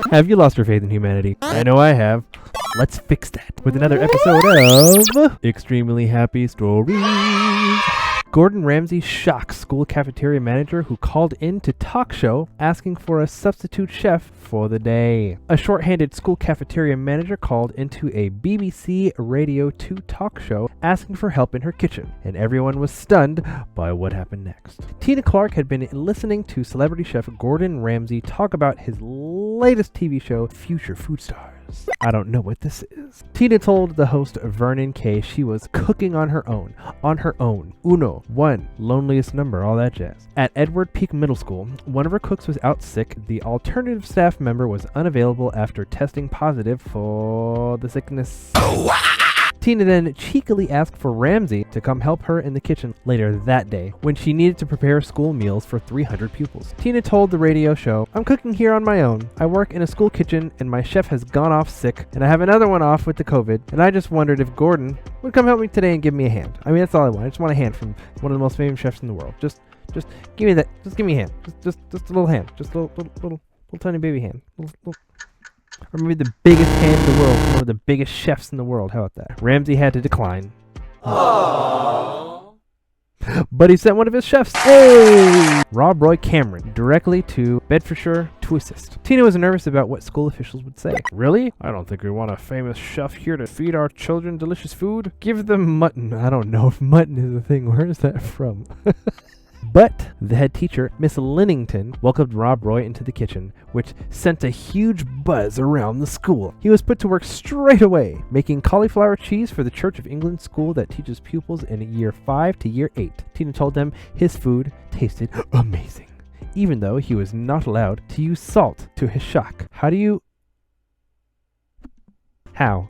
Have you lost your faith in humanity? I know I have. Let's fix that with another episode of Extremely Happy Stories. Gordon Ramsay shocks school cafeteria manager who called in to talk show asking for a substitute chef for the day. A short-handed school cafeteria manager called into a BBC Radio 2 talk show asking for help in her kitchen, and everyone was stunned by what happened next. Tina Clark had been listening to celebrity chef Gordon Ramsay talk about his latest TV show, Future Food Stars. I don't know what this is. Tina told the host Vernon Kay she was cooking on her own. Uno, one, loneliest number, all that jazz. At Edward Peak Middle School, one of her cooks was out sick. The alternative staff member was unavailable after testing positive for the sickness. Tina then cheekily asked for Ramsay to come help her in the kitchen later that day when she needed to prepare school meals for 300 pupils. Tina told the radio show, "I'm cooking here on my own. I work in a school kitchen and my chef has gone off sick and I have another one off with the COVID, and I just wondered if Gordon would come help me today and give me a hand." I mean, that's all I want. I just want a hand from one of the most famous chefs in the world. Just give me that. Just give me a hand. Just a little hand. Just a little tiny baby hand. Or maybe the biggest hand in the world, one of the biggest chefs in the world. How about that? Ramsay had to decline. Aww. But he sent one of his chefs, Rob Roy Cameron, directly to Bedfordshire to assist. Tina was nervous about what school officials would say. Really? I don't think we want a famous chef here to feed our children delicious food. Give them mutton. I don't know if mutton is a thing. Where is that from? But the head teacher, Miss Linnington, welcomed Rob Roy into the kitchen, which sent a huge buzz around the school. He was put to work straight away, making cauliflower cheese for the Church of England school that teaches pupils in year 5 to year 8. Tina told them his food tasted amazing, even though he was not allowed to use salt, to his shock. How do you not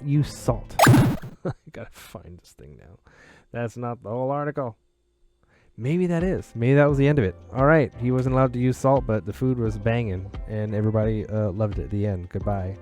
use salt? I gotta find this thing now. That's not the whole article. Maybe that is. Maybe that was the end of it. All right. He wasn't allowed to use salt, but the food was banging, and everybody loved it at the end. Goodbye.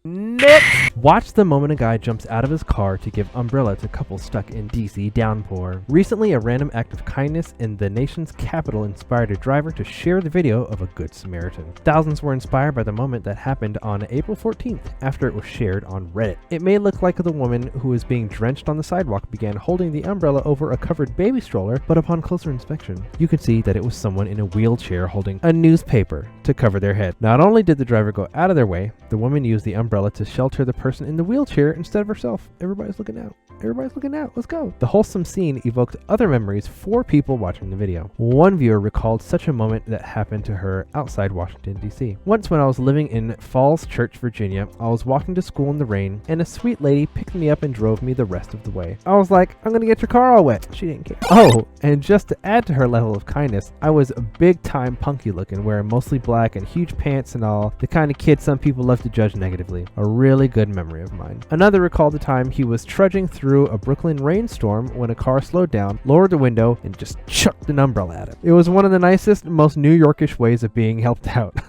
Next! Watch the moment a guy jumps out of his car to give umbrella to couple stuck in DC downpour. Recently, a random act of kindness in the nation's capital inspired a driver to share the video of a good Samaritan. Thousands were inspired by the moment that happened on April 14th after it was shared on Reddit. It may look like the woman who was being drenched on the sidewalk began holding the umbrella over a covered baby stroller, but upon closer inspection, you could see that it was someone in a wheelchair holding a newspaper to cover their head. Not only did the driver go out of their way, the woman used the umbrella to shelter the person in the wheelchair instead of herself. Everybody's looking out. Everybody's looking out. Let's go. The wholesome scene evoked other memories for people watching the video. One viewer recalled such a moment that happened to her outside Washington, D.C. Once when I was living in Falls Church, Virginia, I was walking to school in the rain, and a sweet lady picked me up and drove me the rest of the way. I was like, "I'm gonna get your car all wet." She didn't care. Oh, and just to add to her level of kindness, I was big time punky looking, wearing mostly black and huge pants and all, the kind of kid some people love to judge negatively. A really good memory of mine. Another recalled the time he was trudging through a Brooklyn rainstorm when a car slowed down, lowered the window, and just chucked an umbrella at him. It was one of the nicest, most New Yorkish ways of being helped out.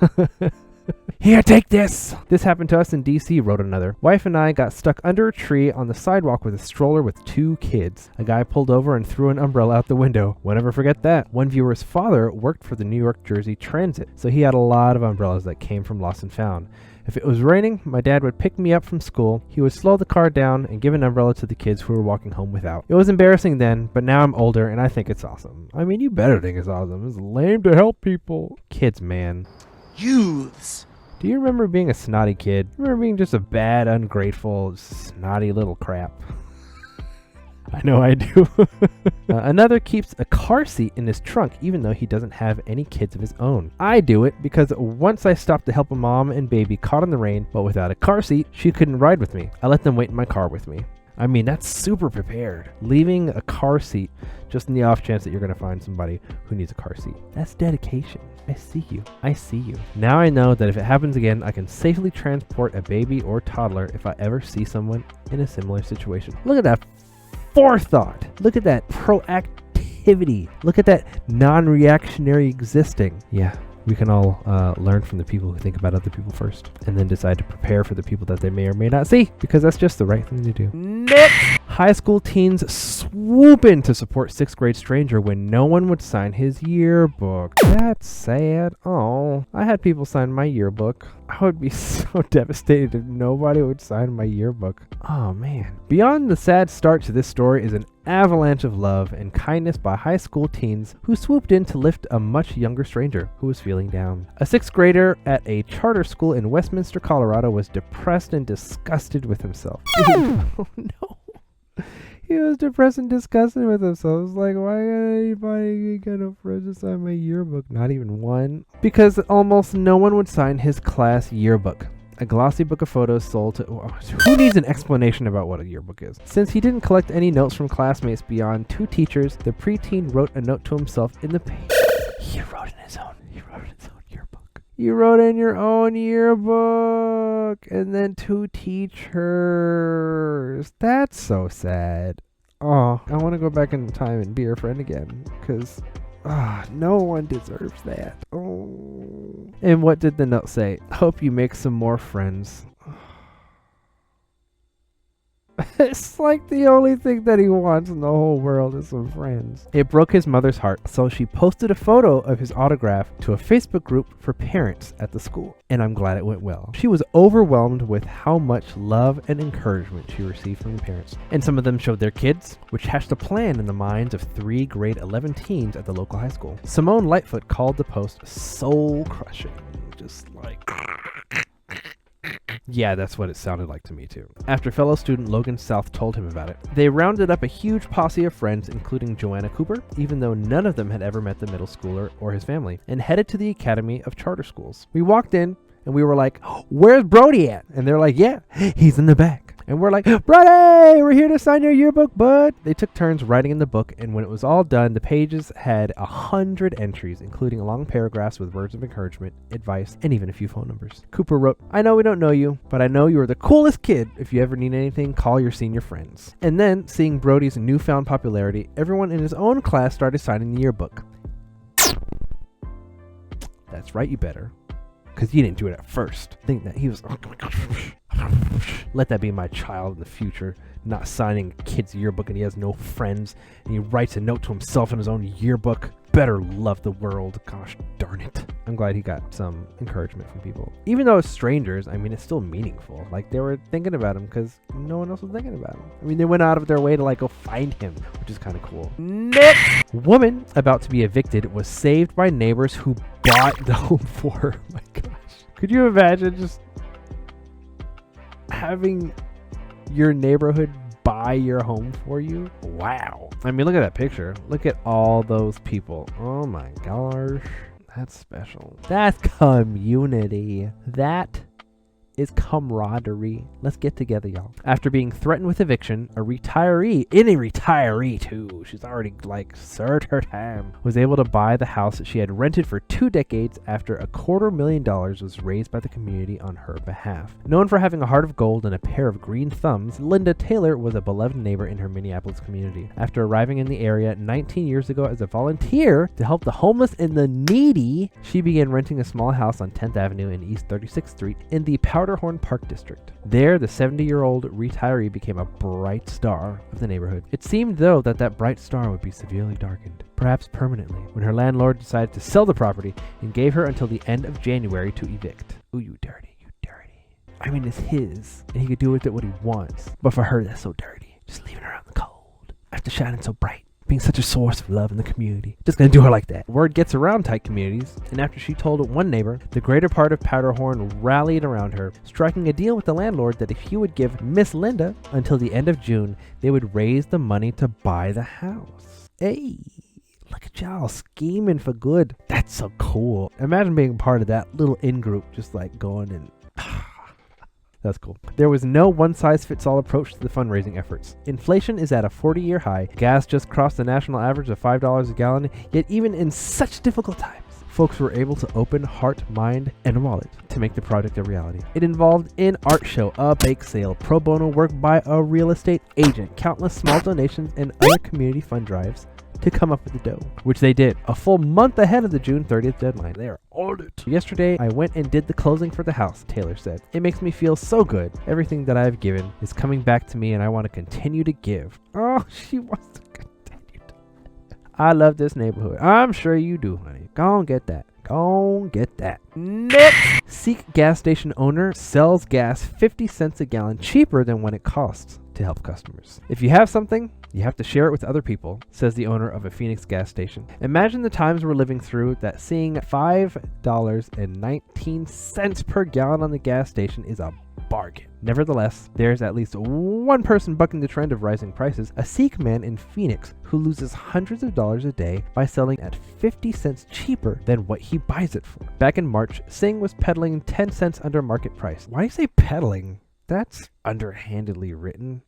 "Here, take this!" "This happened to us in DC," wrote another. "Wife and I got stuck under a tree on the sidewalk with a stroller with 2 kids. A guy pulled over and threw an umbrella out the window. Won't ever forget that." One viewer's father worked for the New York Jersey Transit, so he had a lot of umbrellas that came from Lost and Found. "If it was raining, my dad would pick me up from school. He would slow the car down and give an umbrella to the kids who were walking home without. It was embarrassing then, but now I'm older and I think it's awesome." I mean, you better think it's awesome. It's lame to help people. Kids, man. Youths. Do you remember being a snotty kid? Remember being just a bad, ungrateful, snotty little crap? I know I do. Another keeps a car seat in his trunk even though he doesn't have any kids of his own. I do it because once I stopped to help a mom and baby caught in the rain, but without a car seat, she couldn't ride with me. I let them wait in my car with me. I mean, that's super prepared. Leaving a car seat just in the off chance that you're going to find somebody who needs a car seat. That's dedication. I see you. I see you. Now I know that if it happens again, I can safely transport a baby or toddler if I ever see someone in a similar situation. Look at that forethought. Look at that proactivity. Look at that non-reactionary existing. Yeah, we can all learn from the people who think about other people first and then decide to prepare for the people that they may or may not see, because that's just the right thing to do. Next! High school teens swoop in to support 6th grade stranger when no one would sign his yearbook. That's sad. Oh, I had people sign my yearbook. I would be so devastated if nobody would sign my yearbook. Oh man. Beyond the sad start to this story is an avalanche of love and kindness by high school teens who swooped in to lift a much younger stranger who was feeling down. A 6th grader at a charter school in Westminster, Colorado was depressed and disgusted with himself. Oh no. He was depressed and disgusted with himself. I was like, why got anybody get a friend to sign my yearbook? Not even one. Because almost no one would sign his class yearbook. A glossy book of photos sold to... who needs an explanation about what a yearbook is? Since he didn't collect any notes from classmates beyond 2 teachers, the preteen wrote a note to himself in the page. He wrote in his own yearbook. You wrote in your own yearbook. And then 2 teachers. That's so sad. Oh, I want to go back in time and be your friend again. Because... no one deserves that. Oh. And what did the note say? Hope you make some more friends. It's like the only thing that he wants in the whole world is some friends. It broke his mother's heart, so she posted a photo of his autograph to a Facebook group for parents at the school. And I'm glad it went well. She was overwhelmed with how much love and encouragement she received from the parents. And some of them showed their kids, which hatched a plan in the minds of 3 grade 11 teens at the local high school. Simone Lightfoot called the post soul-crushing. Just like... yeah, that's what it sounded like to me too. After fellow student Logan South told him about it, they rounded up a huge posse of friends, including Joanna Cooper, even though none of them had ever met the middle schooler or his family, and headed to the Academy of Charter Schools. We walked in and we were like, where's Brody at? And they're like, yeah, he's in the back. And we're like, Brody, we're here to sign your yearbook, bud. They took turns writing in the book, and when it was all done, the pages had 100 entries, including long paragraphs with words of encouragement, advice, and even a few phone numbers. Cooper wrote, I know we don't know you, but I know you are the coolest kid. If you ever need anything, call your senior friends. And then, seeing Brody's newfound popularity, everyone in his own class started signing the yearbook. That's right, you better. Because you didn't do it at first. Think that he was... oh my gosh. Let that be my child in the future, not signing a kid's yearbook and he has no friends and he writes a note to himself in his own yearbook. Better love the world. Gosh darn it. I'm glad he got some encouragement from people. Even though it's strangers, I mean, it's still meaningful. Like, they were thinking about him because no one else was thinking about him. I mean, they went out of their way to, like, go find him, which is kind of cool. Next! Woman about to be evicted was saved by neighbors who bought the home for her. Oh my gosh. Could you imagine just having your neighborhood buy your home for you? Wow. I mean, look at that picture. Look at all those people. Oh my gosh. That's special. That's community. That is camaraderie. Let's get together, y'all. After being threatened with eviction, a retiree too, she's already like served her time, was able to buy the house that she had rented for 2 decades after $250,000 was raised by the community on her behalf. Known for having a heart of gold and a pair of green thumbs, Linda Taylor was a beloved neighbor in her Minneapolis community. After arriving in the area 19 years ago as a volunteer to help the homeless and the needy, she began renting a small house on 10th Avenue and East 36th Street in the Powderhorn Park District. There, the 70-year-old retiree became a bright star of the neighborhood. It seemed, though, that bright star would be severely darkened, perhaps permanently, when her landlord decided to sell the property and gave her until the end of January to evict. Ooh, you dirty, you dirty. I mean, it's his, and he could do with it what he wants. But for her, that's so dirty. Just leaving her out in the cold. After shining so bright, being such a source of love in the community. Just gonna do her like that. Word gets around tight communities, and after she told one neighbor, the greater part of Powderhorn rallied around her, striking a deal with the landlord that if he would give Miss Linda until the end of June, they would raise the money to buy the house. Hey, look at y'all scheming for good. That's so cool. Imagine being part of that little in-group, just like going and... That's cool. There was no one-size-fits-all approach to the fundraising efforts. Inflation is at a 40-year high. Gas just crossed the national average of $5 a gallon. Yet even in such difficult times, folks were able to open heart, mind, and wallet to make the project a reality. It involved an art show, a bake sale, pro bono work by a real estate agent, countless small donations, and other community fund drives to come up with the dough, which they did a full month ahead of the June 30th deadline. They are on it. Yesterday, I went and did the closing for the house, Taylor said. It makes me feel so good. Everything that I've given is coming back to me and I want to continue to give. Oh, she wants to continue to. I love this neighborhood. I'm sure you do, honey. Go and get that. Go get that. Next! Seek gas station owner sells gas 50 cents a gallon cheaper than what it costs to help customers. If you have something, you have to share it with other people, says the owner of a Phoenix gas station. Imagine the times we're living through that seeing $5.19 per gallon on the gas station is a bargain. Nevertheless, there's at least one person bucking the trend of rising prices, a Sikh man in Phoenix who loses hundreds of dollars a day by selling at 50 cents cheaper than what he buys it for. Back in March, Singh was peddling 10 cents under market price. Why do you say peddling? That's underhandedly written.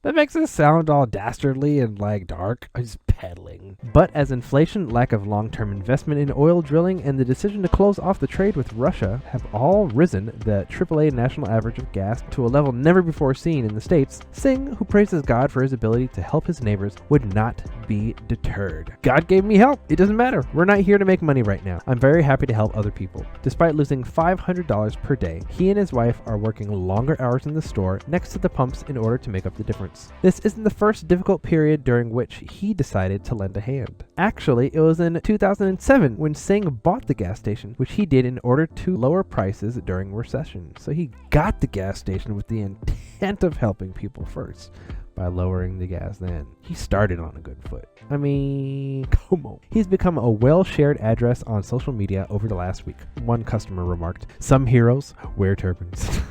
That makes it sound all dastardly and like dark. He's peddling. But as inflation, lack of long-term investment in oil drilling, and the decision to close off the trade with Russia have all risen the AAA national average of gas to a level never before seen in the States, Singh, who praises God for his ability to help his neighbors, would not be deterred. God gave me help. It doesn't matter. We're not here to make money right now. I'm very happy to help other people. Despite losing $500 per day, he and his wife are working longer hours in the store next to the pumps in order to make up the difference. This isn't the first difficult period during which he decided to lend a hand. Actually, it was in 2007 when Singh bought the gas station, which he did in order to lower prices during recession. So he got the gas station with the intent of helping people first by lowering the gas then. He started on a good foot. I mean, come on. He's become a well-shared address on social media over the last week. One customer remarked, "Some heroes wear turbans."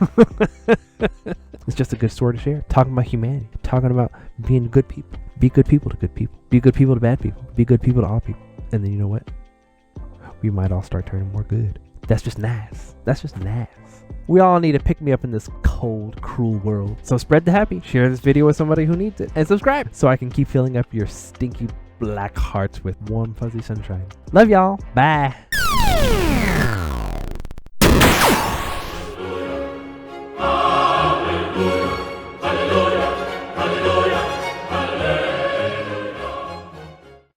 It's just a good story to share. Talking about humanity. Talking about being good people. Be good people to good people. Be good people to bad people. Be good people to all people. And then you know what? We might all start turning more good. That's just nice. That's just nice. We all need to pick me up in this cold, cruel world. So spread the happy. Share this video with somebody who needs it. And subscribe so I can keep filling up your stinky black hearts with warm, fuzzy sunshine. Love y'all. Bye.